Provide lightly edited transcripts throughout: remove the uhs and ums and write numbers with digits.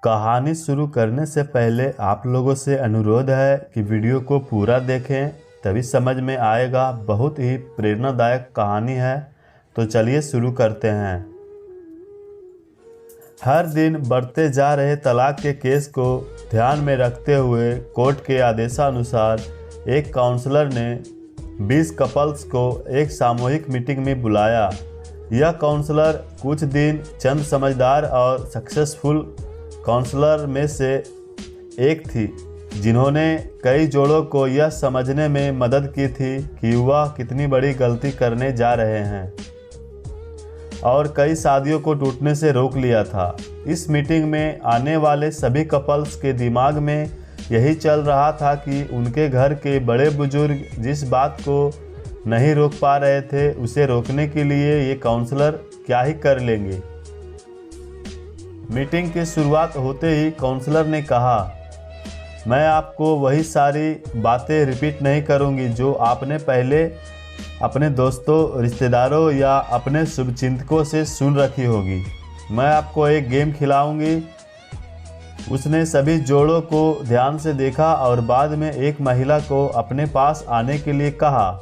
कहानी शुरू करने से पहले आप लोगों से अनुरोध है कि वीडियो को पूरा देखें, तभी समझ में आएगा। बहुत ही प्रेरणादायक कहानी है। तो चलिए शुरू करते हैं। हर दिन बढ़ते जा रहे तलाक के केस को ध्यान में रखते हुए कोर्ट के आदेशानुसार एक काउंसलर ने 20 कपल्स को एक सामूहिक मीटिंग में बुलाया। यह काउंसलर कुछ दिन चंद समझदार और सक्सेसफुल काउंसलर में से एक थी, जिन्होंने कई जोड़ों को यह समझने में मदद की थी कि वह कितनी बड़ी गलती करने जा रहे हैं और कई शादियों को टूटने से रोक लिया था। इस मीटिंग में आने वाले सभी कपल्स के दिमाग में यही चल रहा था कि उनके घर के बड़े बुजुर्ग जिस बात को नहीं रोक पा रहे थे, उसे रोकने के लिए ये काउंसलर क्या ही कर लेंगे। मीटिंग की शुरुआत होते ही काउंसलर ने कहा, मैं आपको वही सारी बातें रिपीट नहीं करूंगी जो आपने पहले अपने दोस्तों, रिश्तेदारों या अपने शुभचिंतकों से सुन रखी होगी। मैं आपको एक गेम खिलाऊंगी। उसने सभी जोड़ों को ध्यान से देखा और बाद में एक महिला को अपने पास आने के लिए कहा।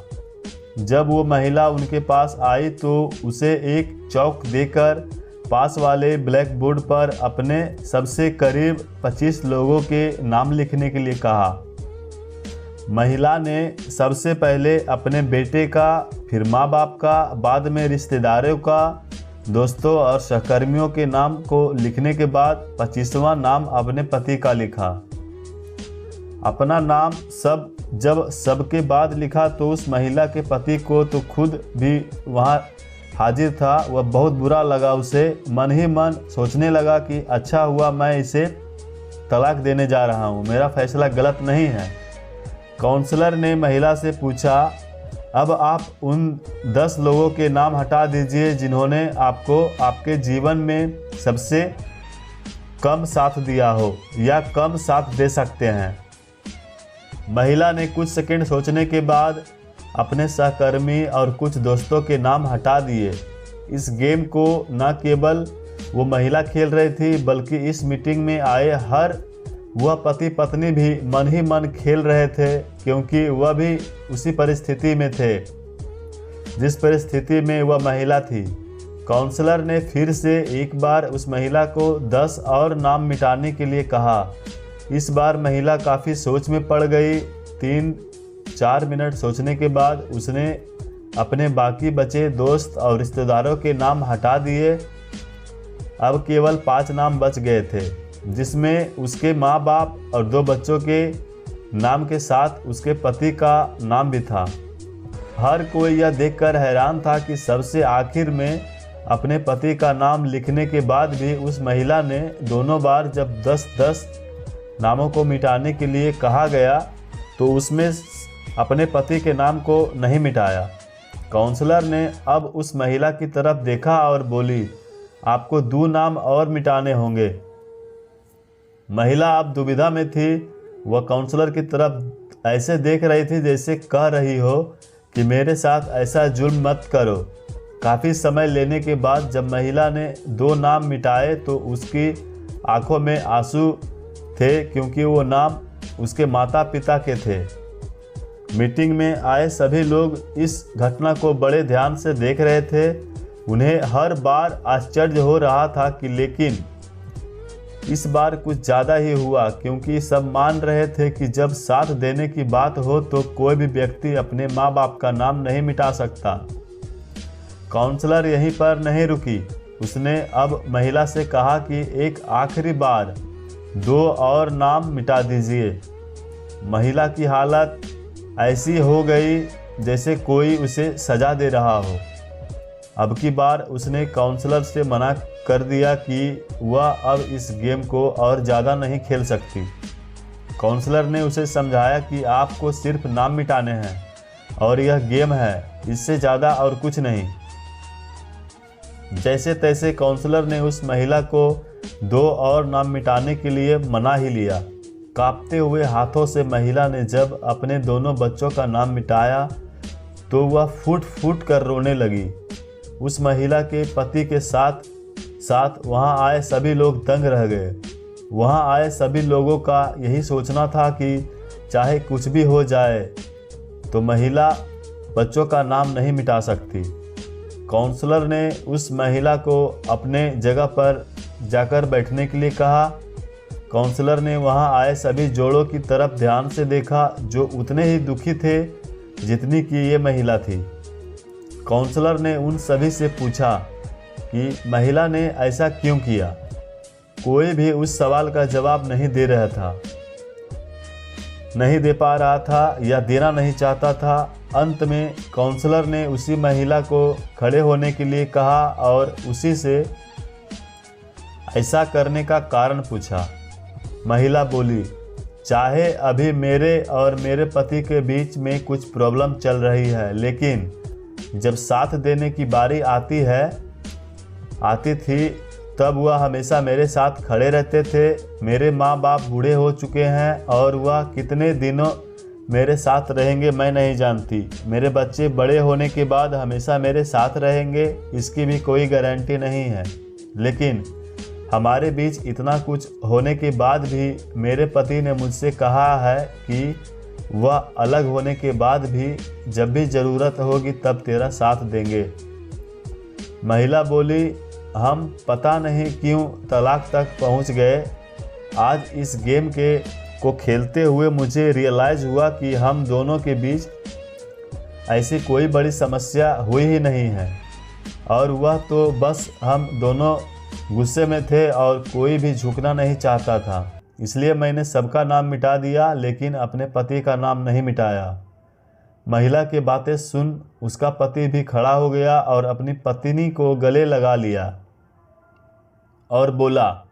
जब वो महिला उनके पास आई तो उसे एक चौक देकर पास वाले ब्लैक बोर्ड पर अपने सबसे करीब 25 लोगों के नाम लिखने के लिए कहा। महिला ने सबसे पहले अपने बेटे का, फिर माँ बाप का, बाद में रिश्तेदारों का, दोस्तों और सहकर्मियों के नाम को लिखने के बाद 25वां नाम अपने पति का लिखा। अपना नाम जब सबके बाद लिखा तो उस महिला के पति को तो खुद भी वहाँ हाजिर था, वह बहुत बुरा लगा। उसे मन ही मन सोचने लगा कि अच्छा हुआ मैं इसे तलाक देने जा रहा हूँ, मेरा फैसला गलत नहीं है। काउंसलर ने महिला से पूछा, अब आप उन 10 लोगों के नाम हटा दीजिए जिन्होंने आपको आपके जीवन में सबसे कम साथ दिया हो या कम साथ दे सकते हैं। महिला ने कुछ सेकंड सोचने के बाद अपने सहकर्मी और कुछ दोस्तों के नाम हटा दिए। इस गेम को न केवल वो महिला खेल रही थी, बल्कि इस मीटिंग में आए हर वह पति पत्नी भी मन ही मन खेल रहे थे, क्योंकि वह भी उसी परिस्थिति में थे जिस परिस्थिति में वह महिला थी। काउंसलर ने फिर से एक बार उस महिला को 10 और नाम मिटाने के लिए कहा। इस बार महिला काफ़ी सोच में पड़ गई। 3-4 मिनट सोचने के बाद उसने अपने बाकी बचे दोस्त और रिश्तेदारों के नाम हटा दिए। अब केवल 5 नाम बच गए थे, जिसमें उसके माँ बाप और 2 बच्चों के नाम के साथ उसके पति का नाम भी था। हर कोई यह देखकर हैरान था कि सबसे आखिर में अपने पति का नाम लिखने के बाद भी उस महिला ने दोनों बार जब 10-10 नामों को मिटाने के लिए कहा गया तो उसमें अपने पति के नाम को नहीं मिटाया। काउंसलर ने अब उस महिला की तरफ देखा और बोली, आपको 2 नाम और मिटाने होंगे। महिला अब दुविधा में थी। वह काउंसलर की तरफ ऐसे देख रही थी जैसे कह रही हो कि मेरे साथ ऐसा जुल्म मत करो। काफ़ी समय लेने के बाद जब महिला ने 2 नाम मिटाए तो उसकी आंखों में आंसू थे, क्योंकि वो नाम उसके माता पिता के थे। मीटिंग में आए सभी लोग इस घटना को बड़े ध्यान से देख रहे थे। उन्हें हर बार आश्चर्य हो रहा था कि लेकिन इस बार कुछ ज़्यादा ही हुआ, क्योंकि सब मान रहे थे कि जब साथ देने की बात हो तो कोई भी व्यक्ति अपने माँ बाप का नाम नहीं मिटा सकता। काउंसलर यहीं पर नहीं रुकी। उसने अब महिला से कहा कि एक आखिरी बार 2 और नाम मिटा दीजिए। महिला की हालत ऐसी हो गई जैसे कोई उसे सजा दे रहा हो। अब की बार उसने काउंसलर से मना कर दिया कि वह अब इस गेम को और ज़्यादा नहीं खेल सकती। काउंसलर ने उसे समझाया कि आपको सिर्फ नाम मिटाने हैं और यह गेम है, इससे ज़्यादा और कुछ नहीं। जैसे तैसे काउंसलर ने उस महिला को 2 और नाम मिटाने के लिए मना ही लिया। कांपते हुए हाथों से महिला ने जब अपने दोनों बच्चों का नाम मिटाया तो वह फूट फूट कर रोने लगी। उस महिला के पति के साथ साथ वहां आए सभी लोग दंग रह गए। वहां आए सभी लोगों का यही सोचना था कि चाहे कुछ भी हो जाए तो महिला बच्चों का नाम नहीं मिटा सकती। काउंसलर ने उस महिला को अपने जगह पर जाकर बैठने के लिए कहा। काउंसलर ने वहां आए सभी जोड़ों की तरफ ध्यान से देखा जो उतने ही दुखी थे जितनी कि ये महिला थी। काउंसलर ने उन सभी से पूछा कि महिला ने ऐसा क्यों किया। कोई भी उस सवाल का जवाब नहीं दे रहा था, नहीं दे पा रहा था या देना नहीं चाहता था। अंत में काउंसलर ने उसी महिला को खड़े होने के लिए कहा और उसी से ऐसा करने का कारण पूछा। महिला बोली, चाहे अभी मेरे और मेरे पति के बीच में कुछ प्रॉब्लम चल रही है, लेकिन जब साथ देने की बारी आती थी तब वह हमेशा मेरे साथ खड़े रहते थे। मेरे माँ बाप बूढ़े हो चुके हैं और वह कितने दिनों मेरे साथ रहेंगे मैं नहीं जानती। मेरे बच्चे बड़े होने के बाद हमेशा मेरे साथ रहेंगे इसकी भी कोई गारंटी नहीं है, लेकिन हमारे बीच इतना कुछ होने के बाद भी मेरे पति ने मुझसे कहा है कि वह अलग होने के बाद भी जब भी ज़रूरत होगी तब तेरा साथ देंगे। महिला बोली, हम पता नहीं क्यों तलाक तक पहुंच गए। आज इस गेम को खेलते हुए मुझे रियलाइज़ हुआ कि हम दोनों के बीच ऐसी कोई बड़ी समस्या हुई ही नहीं है और वह तो बस हम दोनों गुस्से में थे और कोई भी झुकना नहीं चाहता था, इसलिए मैंने सबका नाम मिटा दिया लेकिन अपने पति का नाम नहीं मिटाया। महिला की बातें सुन उसका पति भी खड़ा हो गया और अपनी पत्नी को गले लगा लिया और बोला,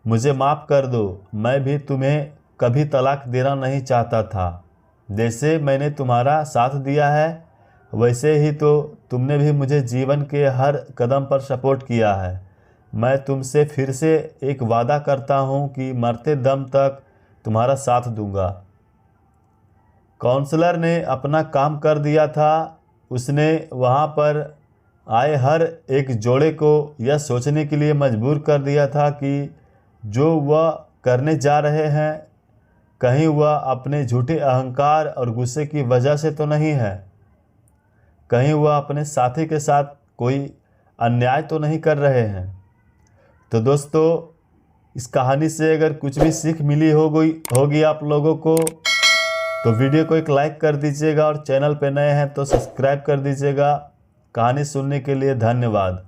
मुझे माफ़ कर दो, मैं भी तुम्हें कभी तलाक देना नहीं चाहता था। जैसे मैंने तुम्हारा साथ दिया है वैसे ही तो तुमने भी मुझे जीवन के हर कदम पर सपोर्ट किया है। मैं तुमसे फिर से एक वादा करता हूँ कि मरते दम तक तुम्हारा साथ दूंगा। काउंसलर ने अपना काम कर दिया था। उसने वहाँ पर आए हर एक जोड़े को यह सोचने के लिए मजबूर कर दिया था कि जो वह करने जा रहे हैं कहीं वह अपने झूठे अहंकार और गुस्से की वजह से तो नहीं है, कहीं वह अपने साथी के साथ कोई अन्याय तो नहीं कर रहे हैं। तो दोस्तों, इस कहानी से अगर कुछ भी सीख मिली होगी आप लोगों को तो वीडियो को एक लाइक कर दीजिएगा और चैनल पे नए हैं तो सब्सक्राइब कर दीजिएगा। कहानी सुनने के लिए धन्यवाद।